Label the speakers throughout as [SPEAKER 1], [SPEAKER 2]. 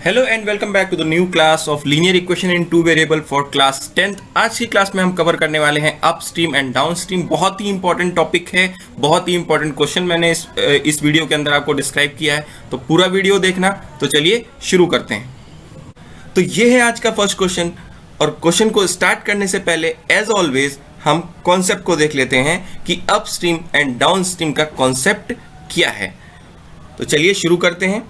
[SPEAKER 1] Hello and welcome back to the new class of linear equation in two variable for class 10th। आज की class में हम cover करने वाले हैं अपस्ट्रीम एंड डाउनस्ट्रीम। बहुत ही इंपॉर्टेंट टॉपिक है, बहुत ही इंपॉर्टेंट क्वेश्चन मैंने इस वीडियो के अंदर आपको डिस्क्राइब किया है, तो पूरा वीडियो देखना। तो चलिए शुरू करते हैं। तो ये है आज का फर्स्ट क्वेश्चन, और क्वेश्चन को स्टार्ट करने से पहले एज ऑलवेज हम कॉन्सेप्ट को देख लेते हैं कि अपस्ट्रीम एंड डाउनस्ट्रीम का कॉन्सेप्ट क्या है। तो चलिए शुरू करते हैं।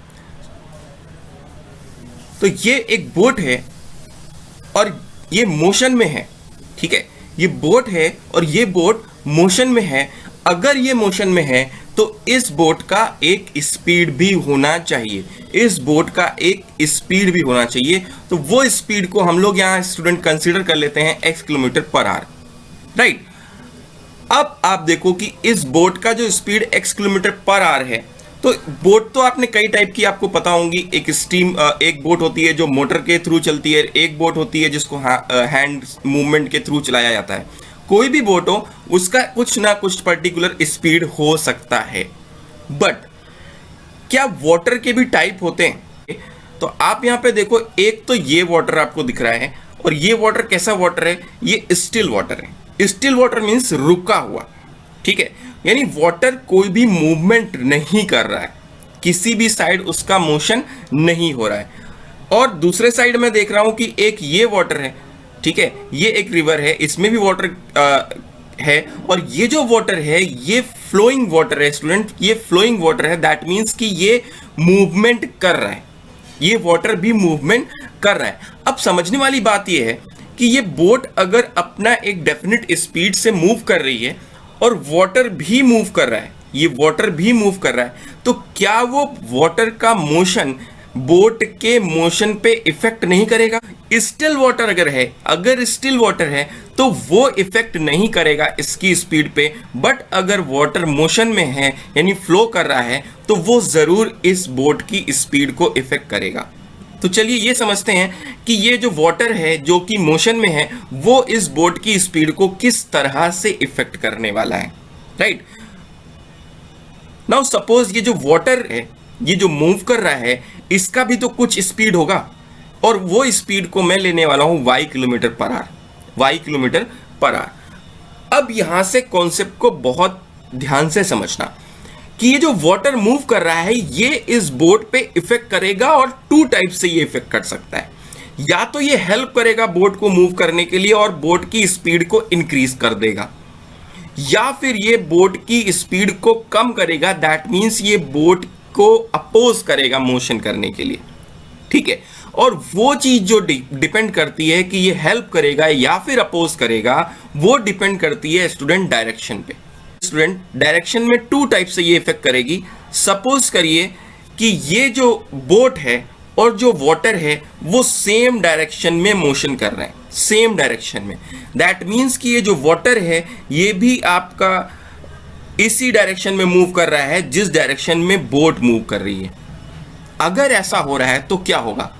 [SPEAKER 1] तो ये एक बोट है और ये मोशन में है, ठीक है। ये बोट है और ये बोट मोशन में है। अगर ये मोशन में है तो इस बोट का एक स्पीड भी होना चाहिए, इस बोट का एक स्पीड भी होना चाहिए। तो वो स्पीड को हम लोग यहाँ स्टूडेंट कंसीडर कर लेते हैं x kilometre per our, right. अब आप देखो कि इस बोट का जो speed x kilometre per our है, तो बोट तो आपने कई टाइप की आपको पता होंगी। एक बोट होती है जो मोटर के थ्रू चलती है, एक बोट होती है जिसको हैंड मूवमेंट के थ्रू चलाया जाता है। कोई भी बोट हो उसका कुछ ना कुछ पर्टिकुलर स्पीड हो सकता है। बट क्या वाटर के भी टाइप होते हैं? तो आप यहाँ पे देखो, एक तो ये वाटर आपको दिख रहा है, और ये वाटर कैसा वाटर है? ये स्टिल वाटर है। स्टिल वाटर मीन्स रुका हुआ, ठीक है। यानी वाटर कोई भी मूवमेंट नहीं कर रहा है, किसी भी साइड उसका मोशन नहीं हो रहा है। और दूसरे साइड में देख रहा हूं कि एक ये वाटर है, ठीक है, ये एक रिवर है, इसमें भी वाटर है। और ये जो वाटर है ये फ्लोइंग वाटर है स्टूडेंट, ये फ्लोइंग वाटर है। दैट मीन्स कि ये मूवमेंट कर रहा है, ये वाटर भी मूवमेंट कर रहा है। अब समझने वाली बात ये है कि ये बोट अगर अपना एक डेफिनेट स्पीड से मूव कर रही है और वाटर भी मूव कर रहा है, ये वाटर भी मूव कर रहा है, तो क्या वो वाटर का मोशन बोट के मोशन पे इफेक्ट नहीं करेगा? स्टिल वाटर अगर स्टिल वाटर है तो वो इफेक्ट नहीं करेगा इसकी स्पीड पे। बट अगर वाटर मोशन में है यानी फ्लो कर रहा है, तो वो जरूर इस बोट की स्पीड को इफेक्ट करेगा। तो चलिए ये समझते हैं कि ये जो वाटर है जो कि मोशन में है, वो इस बोट की स्पीड को किस तरह से इफेक्ट करने वाला है, राइट। नाउ सपोज ये जो वाटर है, ये जो मूव कर रहा है, इसका भी तो कुछ स्पीड होगा, और वो स्पीड को मैं लेने वाला हूं y kilometre per our, y kilometre per our. अब यहां से कॉन्सेप्ट को बहुत ध्यान से समझना कि ये जो वाटर मूव कर रहा है ये इस बोट पे इफेक्ट करेगा, और टू टाइप से ये इफेक्ट कर सकता है। या तो ये हेल्प करेगा बोट को मूव करने के लिए और बोट की स्पीड को इंक्रीज कर देगा, या फिर ये बोट की स्पीड को कम करेगा। दैट मीन्स ये बोट को अपोज करेगा मोशन करने के लिए, ठीक है। और वो चीज जो डिपेंड करती है कि ये हेल्प करेगा या फिर अपोज करेगा, वो डिपेंड करती है स्टूडेंट डायरेक्शन पे। स्टूडेंट डायरेक्शन में टू टाइप से ये इफेक्ट करेगी। सपोज करिए कि ये जो बोट है और जो वाटर है वो सेम डायरेक्शन में मोशन कर रहे हैं, सेम डायरेक्शन में। दैट मीन्स कि ये जो वाटर है ये भी आपका इसी डायरेक्शन में मूव कर रहा है जिस डायरेक्शन में बोट मूव कर रही है। अगर ऐसा हो रहा है तो क्या होगा?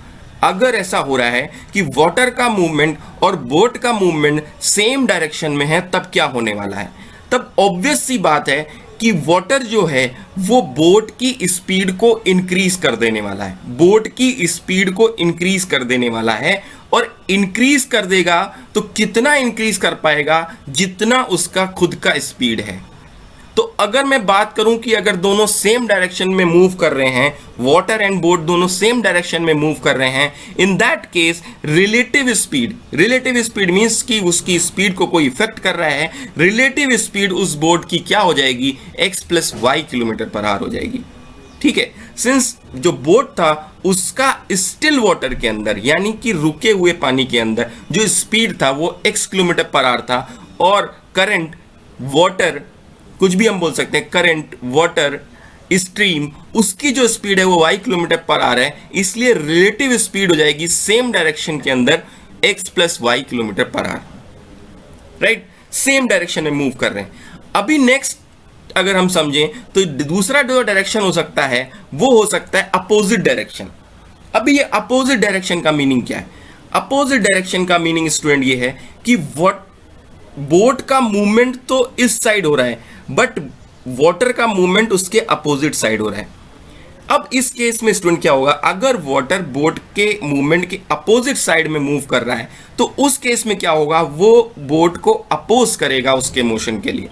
[SPEAKER 1] अगर ऐसा हो रहा है कि वाटर का मूवमेंट और बोट का मूवमेंट सेम डायरेक्शन में है, तब क्या होने वाला है? तब ऑब्वियस सी बात है कि वाटर जो है वो बोट की स्पीड को इंक्रीज कर देने वाला है, बोट की स्पीड को इंक्रीज कर देने वाला है। और इंक्रीज कर देगा तो कितना इंक्रीज कर पाएगा? जितना उसका खुद का स्पीड है। तो अगर मैं बात करूं कि अगर दोनों सेम डायरेक्शन में मूव कर रहे हैं, वाटर एंड बोट दोनों सेम डायरेक्शन में मूव कर रहे हैं, in that case relative speed means कि उसकी स्पीड को कोई इफेक्ट कर रहा है। रिलेटिव स्पीड उस बोट की क्या हो जाएगी? x plus y kilometre per our हो जाएगी, ठीक है। सिंस जो बोट था उसका स्टिल वाटर के अंदर यानी कि रुके हुए पानी के अंदर जो स्पीड था वो x किलोमीटर पर आवर था, और करंट वाटर कुछ भी हम बोल सकते हैं, करंट वाटर स्ट्रीम उसकी जो स्पीड है वो y किलोमीटर पर आ रहा है, इसलिए रिलेटिव स्पीड हो जाएगी सेम डायरेक्शन के अंदर x plus y kilometre per our, right. Same direction में मूव कर रहे हैं। अभी नेक्स्ट अगर हम समझें तो दूसरा जो डायरेक्शन हो सकता है वो हो सकता है अपोजिट डायरेक्शन। अभी ये अपोजिट डायरेक्शन का मीनिंग क्या है? अपोजिट डायरेक्शन का मीनिंग स्टूडेंट ये है कि बोट का मूवमेंट तो इस साइड हो रहा है, बट वाटर का मूवमेंट उसके अपोजिट साइड हो रहा है। अब इस केस में स्टूडेंट क्या होगा, अगर वाटर बोट के मूवमेंट के अपोजिट साइड में मूव कर रहा है तो उस केस में क्या होगा, वो बोट को अपोज करेगा, उसके मोशन के लिए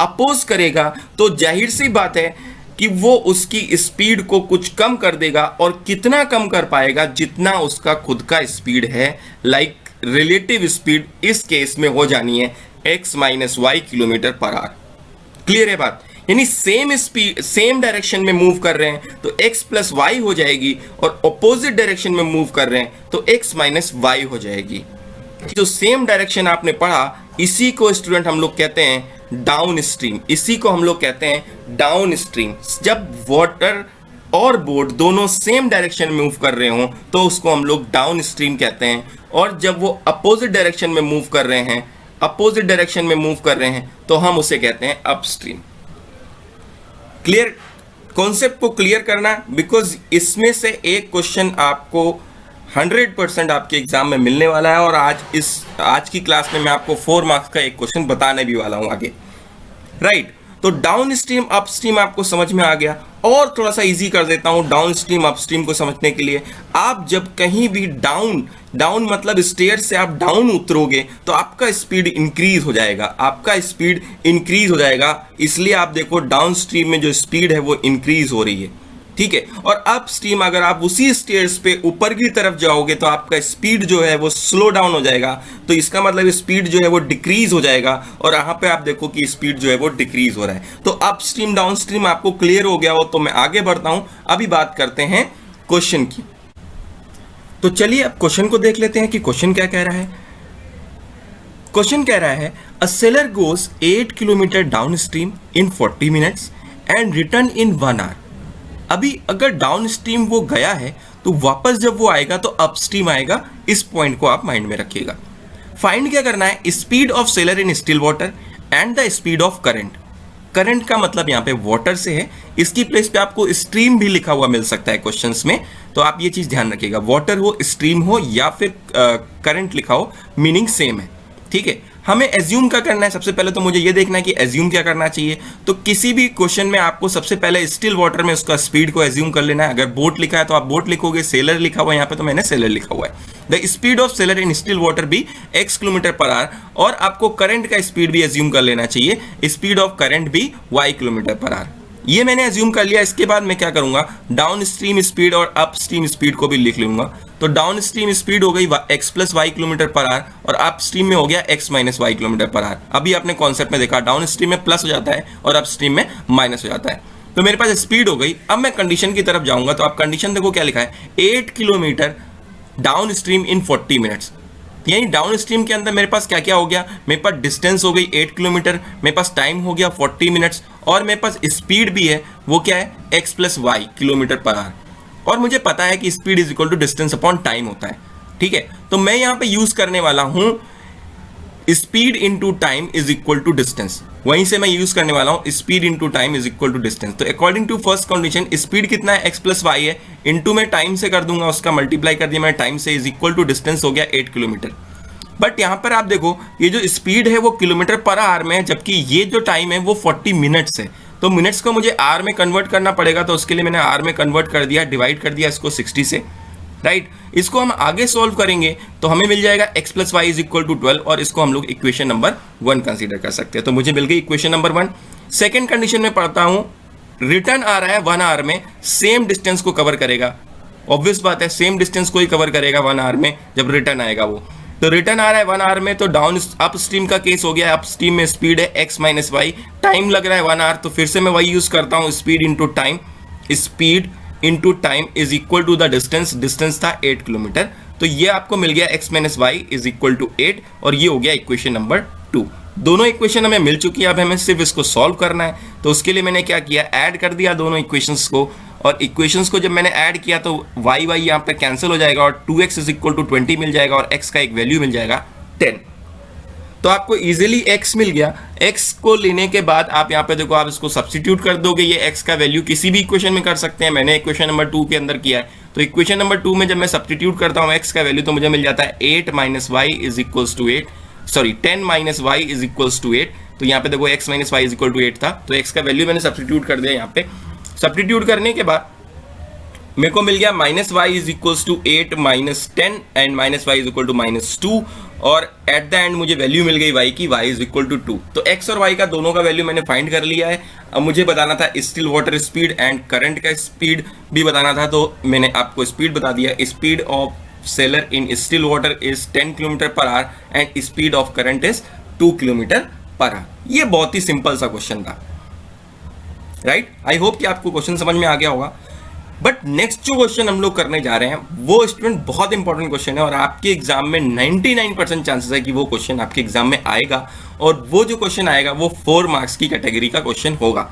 [SPEAKER 1] अपोज करेगा, तो जाहिर सी बात है कि वो उसकी स्पीड को कुछ कम कर देगा, और कितना कम कर पाएगा, जितना उसका खुद का स्पीड है, लाइक रिलेटिव स्पीड इस केस में हो जानी है x minus y kilometre per hour. Clear है बात, यानी सेम स्पीड सेम डायरेक्शन में मूव कर रहे हैं तो x प्लस वाई हो जाएगी, और ऑपोजिट डायरेक्शन में मूव कर रहे हैं तो x माइनस वाई हो जाएगी। जो सेम डायरेक्शन आपने पढ़ा इसी को स्टूडेंट हम लोग कहते हैं डाउन स्ट्रीम, इसी को हम लोग कहते हैं डाउन स्ट्रीम। जब वाटर और बोट दोनों सेम डायरेक्शन में मूव कर रहे हो तो उसको हम लोग डाउन स्ट्रीम कहते हैं, और जब वो अपोजिट डायरेक्शन में मूव कर रहे हैं, अपोजिट डायरेक्शन में मूव कर रहे हैं तो हम उसे कहते हैं अपस्ट्रीम। क्लियर, कॉन्सेप्ट को क्लियर करना, बिकॉज इसमें से एक क्वेश्चन आपको 100% आपके एग्जाम में मिलने वाला है, और आज की क्लास में मैं आपको 4 मार्क्स का एक क्वेश्चन बताने भी वाला हूं आगे, राइट। तो डाउन स्ट्रीम अप स्ट्रीम आपको समझ में आ गया, और थोड़ा सा इजी कर देता हूं डाउन स्ट्रीम अप स्ट्रीम को समझने के लिए। आप जब कहीं भी डाउन मतलब स्टेयर से आप डाउन उतरोगे तो आपका स्पीड इंक्रीज हो जाएगा, आपका स्पीड इंक्रीज हो जाएगा, इसलिए आप देखो डाउन स्ट्रीम में जो स्पीड है वो इंक्रीज हो रही है, ठीक है। और अप स्ट्रीम अगर आप उसी स्टेयर्स पे ऊपर की तरफ जाओगे तो आपका स्पीड जो है वो स्लो डाउन हो जाएगा, तो इसका मतलब स्पीड जो है वो डिक्रीज हो जाएगा, और यहाँ पे आप देखो कि स्पीड जो है वो डिक्रीज हो रहा है। तो अप स्ट्रीम डाउन स्ट्रीम आपको क्लियर हो गया हो तो मैं आगे बढ़ता हूं। अभी बात करते हैं क्वेश्चन की, तो चलिए अब क्वेश्चन को देख लेते हैं कि क्वेश्चन क्या कह रहा है। क्वेश्चन कह रहा है a sailor goes 8 kilometre down stream in 40 minutes and return in 1 hour. अभी अगर डाउन स्ट्रीम वो गया है तो वापस जब वो आएगा तो अप स्ट्रीम आएगा, इस पॉइंट को आप माइंड में रखिएगा। फाइंड क्या करना है, speed of seller in still water and the speed of current. Current का मतलब यहाँ पे वाटर से है, इसकी प्लेस पे आपको स्ट्रीम भी लिखा हुआ मिल सकता है क्वेश्चंस में, तो आप ये चीज ध्यान रखिएगा, वाटर हो, स्ट्रीम हो या फिर करंट लिखा हो, मीनिंग सेम है, ठीक है। हमें एज्यूम क्या करना है, सबसे पहले तो मुझे ये देखना है कि एज्यूम क्या करना चाहिए। तो किसी भी क्वेश्चन में आपको सबसे पहले स्टिल वाटर में उसका स्पीड को एज्यूम कर लेना है। अगर बोट लिखा है तो आप बोट लिखोगे, सेलर लिखा हुआ है यहाँ पे तो मैंने सेलर लिखा हुआ है। The speed of seller in still water भी x किलोमीटर पर आवर, और आपको करंट का स्पीड भी एज्यूम कर लेना चाहिए, स्पीड ऑफ करंट भी y किलोमीटर पर आवर। ये मैंने एज्यूम कर लिया। इसके बाद मैं क्या करूंगा, डाउन स्ट्रीम स्पीड और अप स्ट्रीम स्पीड को भी लिख लूंगा। तो डाउन स्ट्रीम स्पीड हो गई x plus y kilometre per hour, और अप स्ट्रीम में हो गया x minus y kilometre per hour. अभी आपने कॉन्सेप्ट में देखा, डाउन स्ट्रीम में प्लस हो जाता है और अप स्ट्रीम में माइनस हो जाता है। तो मेरे पास स्पीड हो गई। अब मैं कंडीशन की तरफ जाऊंगा, तो आप कंडीशन देखो क्या लिखा है, 8 kilometre down stream in 40 minutes. यानी डाउन स्ट्रीम के अंदर मेरे पास क्या क्या हो गया, मेरे पास डिस्टेंस हो गई 8 किलोमीटर, मेरे पास टाइम हो गया 40 मिनट्स, और मेरे पास स्पीड भी है, वो क्या है, x plus y kilometre per hour. और मुझे पता है कि speed is equal to distance upon time होता है, ठीक है। तो मैं यहाँ पे यूज करने वाला हूँ speed into time is equal to distance, वहीं से मैं यूज करने वाला हूँ speed into time is equal to distance. तो according to first condition speed कितना है, x प्लस वाई है, इंटू में टाइम से कर दूंगा, उसका मल्टीप्लाई कर दिया मैं टाइम से, इज इक्वल टू डिस्टेंस हो गया 8 किलोमीटर। बट यहाँ पर आप देखो ये जो स्पीड है वो किलोमीटर पर आवर में है, जबकि ये जो टाइम है वो 40 मिनट्स है। तो मिनट्स को मुझे आर में कन्वर्ट करना पड़ेगा, तो उसके लिए मैंने आर में कन्वर्ट कर दिया, डिवाइड कर दिया इसको 60 से, राइट। इसको हम आगे सॉल्व करेंगे तो हमें मिल जाएगा x plus y is equal to 12, और इसको हम लोग इक्वेशन नंबर 1 कंसीडर कर सकते हैं। तो मुझे मिल गई इक्वेशन नंबर 1। सेकेंड कंडीशन में पढ़ता हूँ, रिटर्न आ रहा है 1 आवर में, सेम डिस्टेंस को कवर करेगा। ऑब्वियस बात है, सेम डिस्टेंस को ही कवर करेगा 1 आवर में जब रिटर्न आएगा वो। तो रिटर्न आ रहा है 1 आवर में, तो डाउन अप स्ट्रीम का केस हो गया, अप स्ट्रीम में स्पीड है x माइनस वाई, टाइम लग रहा है 1 आवर, तो फिर से मैं वही यूज करता हूँ, speed into time, speed into time is equal to the distance, distance था 8 किलोमीटर। तो ये आपको मिल गया x minus y is equal to 8, और ये हो गया इक्वेशन नंबर 2। दोनों इक्वेशन हमें मिल चुकी है, अब हमें सिर्फ इसको सॉल्व करना है। तो उसके लिए मैंने क्या किया, ऐड कर दिया दोनों इक्वेशंस को, और इक्वेशंस को जब मैंने ऐड किया तो y y यहाँ पे कैंसिल हो जाएगा, और 2x इज इक्वल टू 20 मिल जाएगा, और x का एक वैल्यू मिल जाएगा 10। तो आपको इजीली x मिल गया। x को लेने के बाद आप यहाँ पे देखो, आप इसको सब्स्टिट्यूट कर दोगे, ये x का वैल्यू किसी भी इक्वेशन में कर सकते हैं, मैंने इक्वेशन नंबर 2 के अंदर किया है। तो इक्वेशन नंबर 2 में जब मैं सब्स्टिट्यूट करता हूँ x का वैल्यू, तो मुझे मिल जाता है 8 minus y is equals to 8, sorry 10 minus y is equals to 8। तो यहाँ पे देखो x minus y is equal to 8 था, तो x का वैल्यू मैंने सब्स्टिट्यूट कर दिया यहाँ पे। सब्स्टिट्यूट करने के बाद मेरे को मिल गया minus y is equals to 8 minus 10 and minus y is equal to minus 2, और एट द एंड मुझे वैल्यू मिल गई वाई की, वाई इज इक्वल टू 2। तो एक्स और वाई का दोनों का वैल्यू मैंने फाइंड कर लिया है। अब मुझे बताना था still water speed and current का स्पीड भी बताना था, तो मैंने आपको स्पीड बता दिया। Speed of seller in still water is 10 kilometre per hour and speed of current is 2 kilometre per our. ये बहुत ही सिंपल सा क्वेश्चन था, राइट। आई होप कि आपको क्वेश्चन समझ में आ गया होगा। बट नेक्स्ट जो क्वेश्चन हम लोग करने जा रहे हैं वो स्टूडेंट बहुत इंपॉर्टेंट क्वेश्चन है, और आपके एग्जाम में 99% चांसेस है कि वो क्वेश्चन आपके एग्जाम में आएगा, और वो जो क्वेश्चन आएगा वो 4 मार्क्स की कैटेगरी का क्वेश्चन होगा।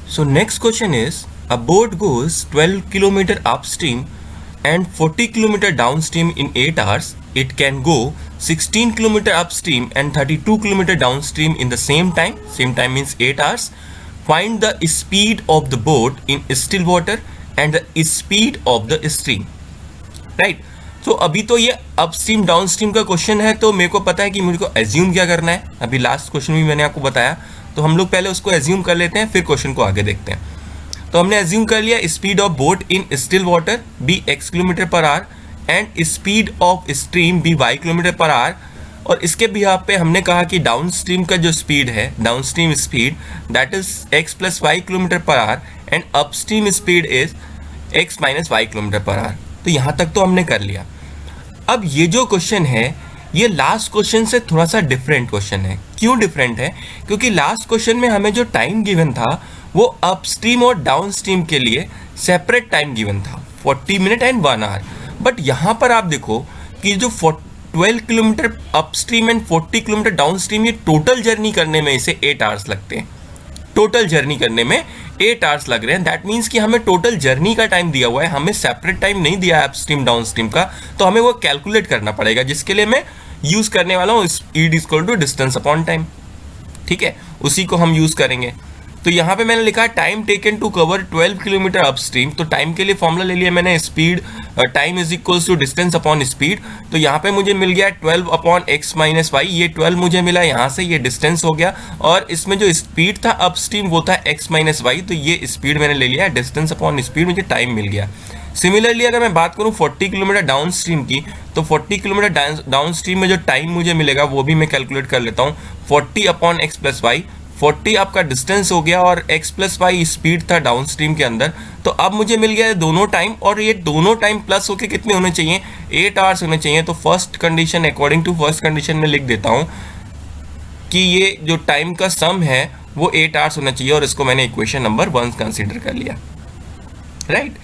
[SPEAKER 1] So next question is a boat goes 12 kilometre upstream and 40 km downstream in 8 hours. It can go 16 km upstream and 32 km downstream in the same time. Same time means 8 hours. Find the speed of the boat in still water and the speed of the stream. Right? तो अभी तो ये upstream downstream का question है, तो मेरे को पता है कि मुझे को एज्यूम क्या करना है। अभी लास्ट क्वेश्चन भी मैंने आपको बताया, तो हम लोग पहले उसको एज्यूम कर लेते हैं, फिर क्वेश्चन को आगे देखते हैं। तो हमने एज्यूम कर लिया speed of boat in still water be x kilometre per hour and speed of stream be y kilometre per hour, और इसके बिहाफ पे हमने कहा कि डाउन स्ट्रीम का जो स्पीड है, down stream speed that is x plus y kilometre per hour and upstream speed is x minus y kilometre per hour. तो यहाँ तक तो हमने कर लिया। अब ये जो क्वेश्चन है ये लास्ट क्वेश्चन से थोड़ा सा डिफरेंट क्वेश्चन है। क्यों डिफरेंट है? क्योंकि लास्ट क्वेश्चन में हमें जो टाइम गिवन था वो अपस्ट्रीम और डाउनस्ट्रीम के लिए सेपरेट टाइम गिवन था, 40 मिनट एंड 1 आवर। बट यहाँ पर आप देखो कि जो 12 kilometre upstream and 40 kilometre downstream, ये टोटल जर्नी करने में इसे 8 आवर्स लगते हैं। टोटल जर्नी करने में 8 आवर्स लग रहे हैं। दैट मीन्स कि हमें टोटल जर्नी का टाइम दिया हुआ है, हमें सेपरेट टाइम नहीं दिया है अपस्ट्रीम डाउनस्ट्रीम का, तो हमें वो कैलकुलेट करना पड़ेगा, जिसके लिए मैं यूज़ करने वाला हूँ speed is equal to distance upon time. ठीक है, उसी को हम यूज़ करेंगे। तो यहाँ पे मैंने लिखा time taken to cover 12 kilometre upstream. तो टाइम के लिए फॉर्मूला ले लिया मैंने, speed time is equals to distance upon speed. तो यहाँ पे मुझे मिल गया 12 अपॉन एक्स माइनस वाई, ये 12 मुझे मिला यहाँ से, ये डिस्टेंस हो गया, और इसमें जो स्पीड था अपस्ट्रीम वो था एक्स माइनस वाई, तो ये स्पीड मैंने ले लिया, डिस्टेंस अपॉन स्पीड मुझे टाइम मिल गया। सिमिलरली अगर मैं बात करूँ 40 किलोमीटर डाउन स्ट्रीम की, तो 40 किलोमीटर डाउन स्ट्रीम में जो टाइम मुझे मिलेगा वो भी मैं कैलकुलेट कर लेता हूँ, 40 अपॉन एक्स प्लस वाई। 40 आपका डिस्टेंस हो गया और x प्लस वाई स्पीड था डाउन स्ट्रीम के अंदर। तो अब मुझे मिल गया है दोनों टाइम, और ये दोनों टाइम प्लस होके कितने होने चाहिए? 8 आवर्स होने चाहिए। तो first condition, according to first condition में लिख देता हूँ कि ये जो टाइम का सम है वो 8 आवर्स होना चाहिए, और इसको मैंने इक्वेशन नंबर 1 कंसीडर कर लिया। राइट,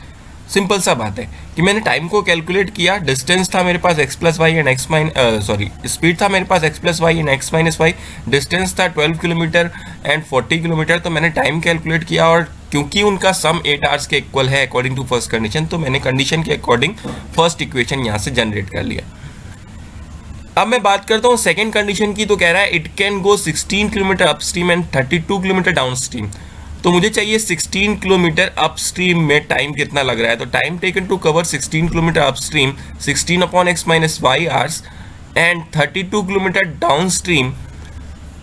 [SPEAKER 1] सिंपल सा बात है कि मैंने टाइम को कैलकुलेट किया, डिस्टेंस था मेरे पास x plus y and x minus speed था मेरे पास x plus y and x minus y, distance था 12 किलोमीटर एंड 40 किलोमीटर। तो मैंने टाइम कैलकुलेट किया, और क्योंकि उनका सम 8 आवर्स के इक्वल है अकॉर्डिंग टू फर्स्ट कंडीशन, तो मैंने कंडीशन के अकॉर्डिंग फर्स्ट इक्वेशन यहाँ से जनरेट कर लिया। अब मैं बात करता हूँ सेकेंड कंडीशन की। तो कह रहा है it can go 16 kilometre upstream and 32 kilometre downstream. तो मुझे चाहिए 16 किलोमीटर अपस्ट्रीम में टाइम कितना लग रहा है। तो time taken to cover 16 kilometre upstream 16 upon x minus y hours and 32 kilometre downstream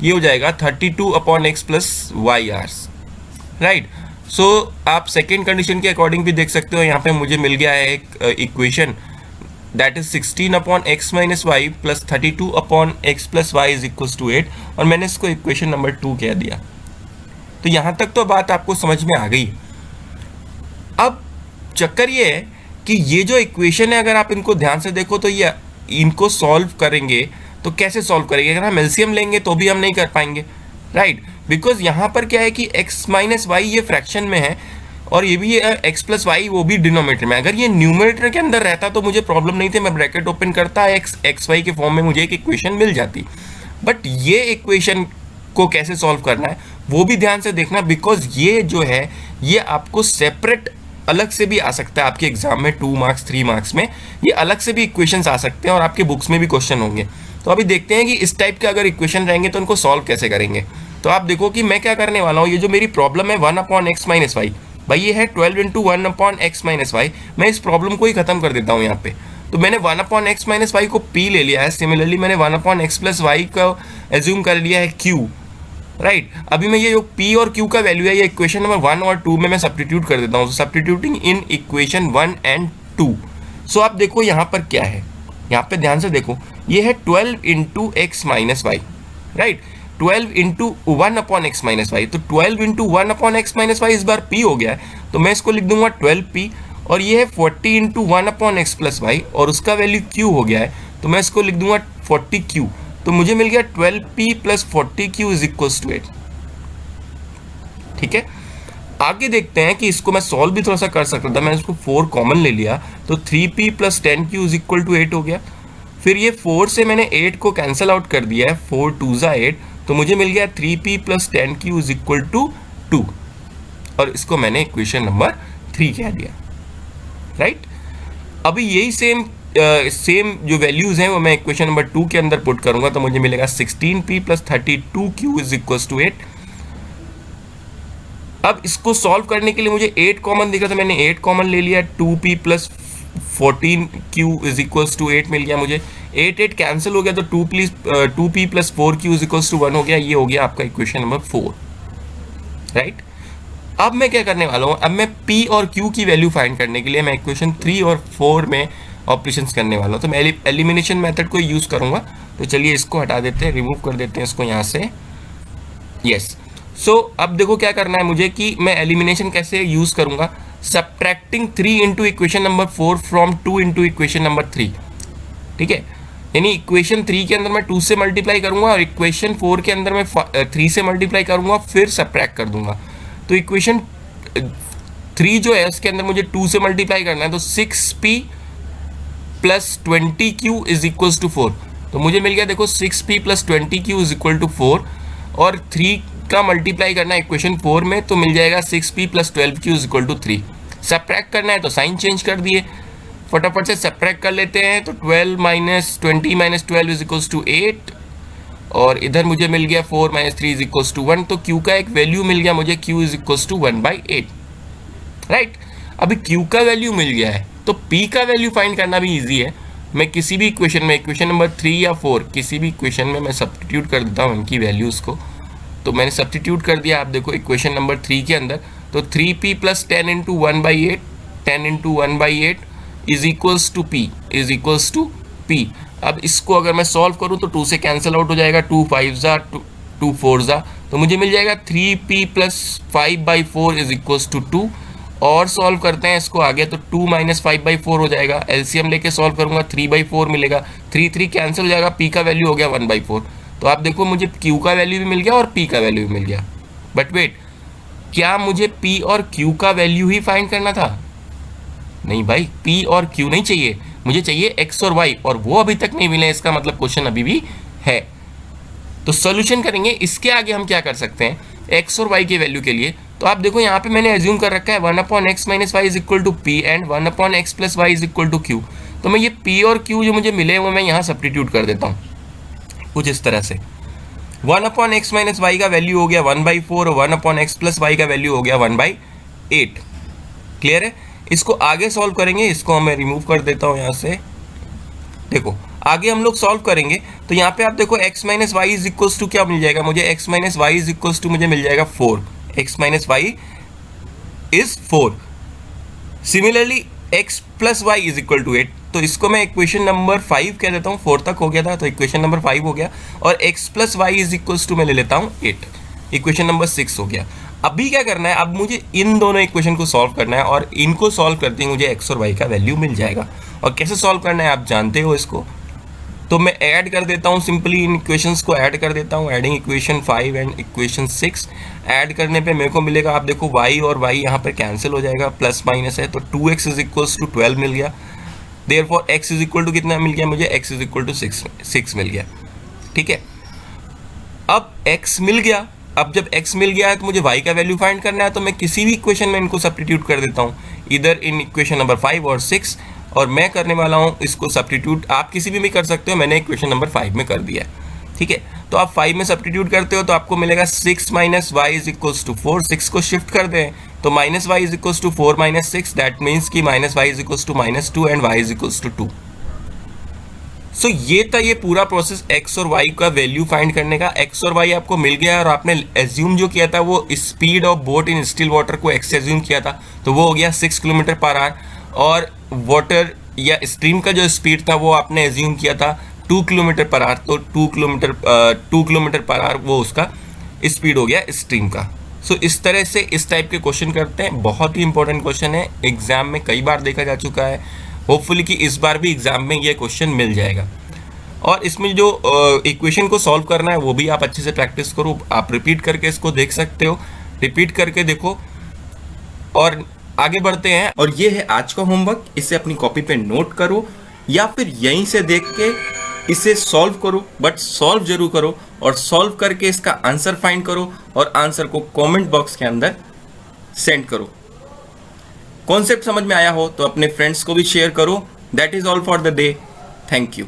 [SPEAKER 1] ये हो जाएगा 32 upon x plus y hours. Right, so आप सेकेंड कंडीशन के अकॉर्डिंग भी देख सकते हो। यहाँ पे मुझे मिल गया है एक equation that is 16 upon x minus y plus 32 upon x plus y is equals to 8, और मैंने इसको इक्वेशन नंबर 2 कह दिया। तो यहाँ तक तो बात आपको समझ में आ गई। अब चक्कर ये है कि ये जो इक्वेशन है, अगर आप इनको ध्यान से देखो तो ये इनको सॉल्व करेंगे तो कैसे सॉल्व करेंगे? अगर हम एलसीएम लेंगे तो भी हम नहीं कर पाएंगे। राइट, बिकॉज यहाँ पर क्या है कि x माइनस वाई ये फ्रैक्शन में है, और ये भी x प्लस वाई वो भी डिनोमिनेटर में। अगर ये न्यूमरेटर के अंदर रहता तो मुझे प्रॉब्लम नहीं थी, मैं ब्रैकेट ओपन करता एक्स वाई के फॉर्म में मुझे एक इक्वेशन मिल जाती। बट ये इक्वेशन को कैसे सॉल्व करना है वो भी ध्यान से देखना, बिकॉज ये जो है ये आपको सेपरेट अलग से भी आ सकता है आपके एग्जाम में 2 मार्क्स 3 मार्क्स में, ये अलग से भी इक्वेशंस आ सकते हैं और आपके बुक्स में भी क्वेश्चन होंगे। तो अभी देखते हैं कि इस टाइप के अगर इक्वेशन रहेंगे तो उनको सॉल्व कैसे करेंगे। तो आप देखो कि मैं क्या करने वाला हूँ, ये जो मेरी प्रॉब्लम है 1 अपॉन एक्स माइनस वाई, भाई ये है 12 into 1 upon x minus y. मैं इस प्रॉब्लम को ही खत्म कर देता हूँ यहाँ पे। तो मैंने 1 अपॉन एक्स माइनस वाई को पी ले लिया है। सिमिलरली मैंने 1 अपॉन एक्स प्लस वाई का एज्यूम कर लिया है क्यू। राइट अभी मैं ये जो p और q का वैल्यू है ये इक्वेशन नंबर 1 और 2 में मैं सब्स्टिट्यूट कर देता हूँ, सब्स्टिट्यूटिंग इन इक्वेशन 1 एंड 2। सो आप देखो यहाँ पर क्या है, यहाँ पे ध्यान से देखो, ये है 12 into x minus y, right 12 into 1 upon x minus y, तो 12 into 1 upon x minus y इस बार p हो गया है, तो मैं इसको लिख दूंगा 12p। और ये है 40 into 1 upon x plus y और उसका वैल्यू q हो गया है, तो मैं इसको लिख दूंगा 40q। तो मुझे मिल गया 12p plus 40q is equals to 8। ठीक है, आगे देखते हैं कि इसको मैं सॉल्व भी थोड़ा सा कर सकता था, मैंने इसको 4 कॉमन ले लिया, तो 3p plus 10q is equal to 8 हो गया। फिर ये 4 से मैंने 8 को कैंसिल आउट कर दिया है, 4 2 ज़ा 8, तो मुझे मिल गया 3p plus 10q is equal to 2, और इसको मैंने इक्वेशन नंबर 3 कह दिया, राइट। अभी यही सेम जो वैल्यूज हैं वो मैं इक्वेशन नंबर 2 के अंदर पुट करूंगा, तो मुझे मिलेगा 16p plus 32q is equal to 8। अब इसको सॉल्व करने के लिए मुझे 8 कॉमन दिखा, तो मैंने 8 कॉमन ले लिया, 2p plus 14q is equal to 8 मिल गया मुझे, 8 कैंसिल हो गया, तो 2p plus 4q is equal to 1 हो गया। ये हो गया आपका इक्वेशन नंबर 4, राइट। अब मैं क्या करने वाला हूँ, अब मैं p और q की वैल्यू फाइंड करने के लिए मैं इक्वेशन 3 और 4 में ऑपरेशंस करने वाला हूँ, तो मैं एलिमिनेशन मेथड को यूज़ करूँगा। तो चलिए इसको हटा देते हैं, रिमूव कर देते हैं इसको यहाँ से, यस। सो अब देखो क्या करना है मुझे कि मैं एलिमिनेशन कैसे यूज़ करूँगा, subtracting 3 into equation number 4 from 2 into equation number 3। ठीक है, यानी इक्वेशन 3 के अंदर मैं 2 से मल्टीप्लाई करूँगा और इक्वेशन 4 के अंदर मैं 3 से मल्टीप्लाई करूँगा, फिर सब्ट्रैक्ट कर दूंगा। तो इक्वेशन 3 जो है उसके अंदर मुझे 2 से मल्टीप्लाई करना है, तो 6p plus 20q is equal to 4, तो मुझे मिल गया देखो 6p plus 20q is equal to 4, और 3 का मल्टीप्लाई करना है इक्वेशन 4 में, तो मिल जाएगा 6p plus 12q is equal to 3। Subtract करना है तो साइन चेंज कर दिए, फटाफट से सब्ट्रैक्ट कर लेते हैं, तो 12 minus 20 minus 12 is equal to 8, और इधर मुझे मिल गया 4 माइनस 3 इज इक्वल टू 1, तो q का एक वैल्यू मिल गया मुझे, q is equal to 1/8, right. अभी q का वैल्यू मिल गया है, तो p का वैल्यू फाइंड करना भी इजी है। मैं किसी भी इक्वेशन में, इक्वेशन नंबर 3 या 4 किसी भी इक्वेशन में मैं सब्स्टिट्यूट कर देता हूँ इनकी वैल्यूज़ को, तो मैंने सब्स्टिट्यूट कर दिया, आप देखो इक्वेशन नंबर 3 के अंदर, तो 3p plus 10 into 1/8, 10 into 1/8 is equals to p, is equals to p। अब इसको अगर मैं सॉल्व करूँ तो 2 से कैंसिल आउट हो जाएगा, 2 5 ज़ा 2 4 ज़ा, तो मुझे मिल जाएगा 3p plus 5/4 is equals to 2, और सॉल्व करते हैं इसको आगे, तो 2 माइनस 5/4 हो जाएगा, एलसीएम लेके सॉल्व करूंगा 3/4 मिलेगा, 3 कैंसिल हो जाएगा, p का वैल्यू हो गया 1/4। तो आप देखो मुझे q का वैल्यू भी मिल गया और p का वैल्यू भी मिल गया, बट वेट, क्या मुझे p और q का वैल्यू ही फाइंड करना था? नहीं भाई, p और q नहीं चाहिए, मुझे चाहिए x और y, और वो अभी तक नहीं मिले, इसका मतलब क्वेश्चन अभी भी है। तो सोल्यूशन करेंगे, इसके आगे हम क्या कर सकते हैं x और y के वैल्यू के लिए, तो आप देखो यहाँ पे मैंने एज्यूम कर रखा है 1/x minus y is equal to p and 1/x plus y is equal to q। तो मैं ये p और q जो मुझे मिले वो मैं यहाँ सब्स्टिट्यूट कर देता हूँ कुछ इस तरह से। 1/x माइनस वाई का वैल्यू हो गया 1/4 और 1/x प्लस वाई का वैल्यू हो गया 1/8। क्लियर है? इसको आगे सॉल्व करेंगे, इसको मैं रिमूव कर देता हूँ यहाँ से। देखो आगे हम लोग सॉल्व करेंगे, तो यहाँ पे आप देखो x minus y is equals to क्या मिल जाएगा मुझे, x minus y is equals to मुझे मिल जाएगा 4, x minus y is 4। Similarly x plus y is equal to 8, तो इसको मैं इक्वेशन नंबर 5 कह देता हूँ, 4 तक हो गया था तो इक्वेशन नंबर 5 हो गया, और x plus y is equals to मैं ले लेता हूँ 8, इक्वेशन नंबर 6 हो गया। अभी क्या करना है, अब मुझे इन दोनों इक्वेशन को सॉल्व करना है, और इनको सॉल्व करते ही मुझे x और y का वैल्यू मिल जाएगा। और कैसे सॉल्व करना है आप जानते हो इसको, तो मैं ऐड कर देता हूँ, सिंपली इन इक्वेशंस को ऐड कर देता हूँ, adding equation 5 and equation 6। Add करने पे मेरे को मिलेगा, आप देखो y और y यहाँ पर कैंसिल हो जाएगा, प्लस माइनस है, तो 2x इज इक्वल्स टू 12 मिल गया, therefore x is equal to कितना मिल गया मुझे, x इज इक्वल टू 6 मिल गया। ठीक है, अब x मिल गया, अब जब x मिल गया है तो मुझे y का वैल्यू फाइंड करना है, तो मैं किसी भी इक्वेशन में इनको सब्स्टिट्यूट कर देता हूँ, इधर इन इक्वेशन नंबर 5 और 6, और मैं करने वाला हूँ इसको सब्स्टिट्यूट, आप किसी भी कर सकते हो, मैंने इक्वेशन नंबर 5 में कर दिया है। ठीक है, तो आप 5 में सब्स्टिट्यूट करते हो तो आपको मिलेगा 6 minus y is equals to 4, 6 को शिफ्ट कर दें तो minus y is equals to 4 minus 6, that means कि minus y is equals to -2 and y is equals to 2। So ये था ये पूरा प्रोसेस एक्स और वाई का वैल्यू फाइंड करने का। एक्स और वाई आपको मिल गया और आपने एज्यूम जो किया था वो speed of boat in still water को एक्स एज्यूम किया था, तो वो हो गया 6 किलोमीटर पर आवर। और वाटर या स्ट्रीम का जो स्पीड था वो आपने एज्यूम किया था 2 किलोमीटर पर आवर, तो 2 किलोमीटर पर आवर वो उसका स्पीड हो गया स्ट्रीम का। सो इस तरह से इस टाइप के क्वेश्चन करते हैं। बहुत ही इंपॉर्टेंट क्वेश्चन है, एग्जाम में कई बार देखा जा चुका है। होपफुली कि इस बार भी एग्जाम में ये क्वेश्चन मिल जाएगा। और इसमें जो इक्वेशन को सॉल्व करना है वो भी आप अच्छे से प्रैक्टिस करो। आप रिपीट करके इसको देख सकते हो, रिपीट करके देखो और आगे बढ़ते हैं। और ये है आज का होमवर्क, इसे अपनी कॉपी पे नोट करो या फिर यहीं से देख के इसे सॉल्व करो, बट सॉल्व जरूर करो और सॉल्व करके इसका आंसर फाइंड करो और आंसर को कमेंट बॉक्स के अंदर सेंड करो। कॉन्सेप्ट समझ में आया हो तो अपने फ्रेंड्स को भी शेयर करो। That is all for the day. Thank you.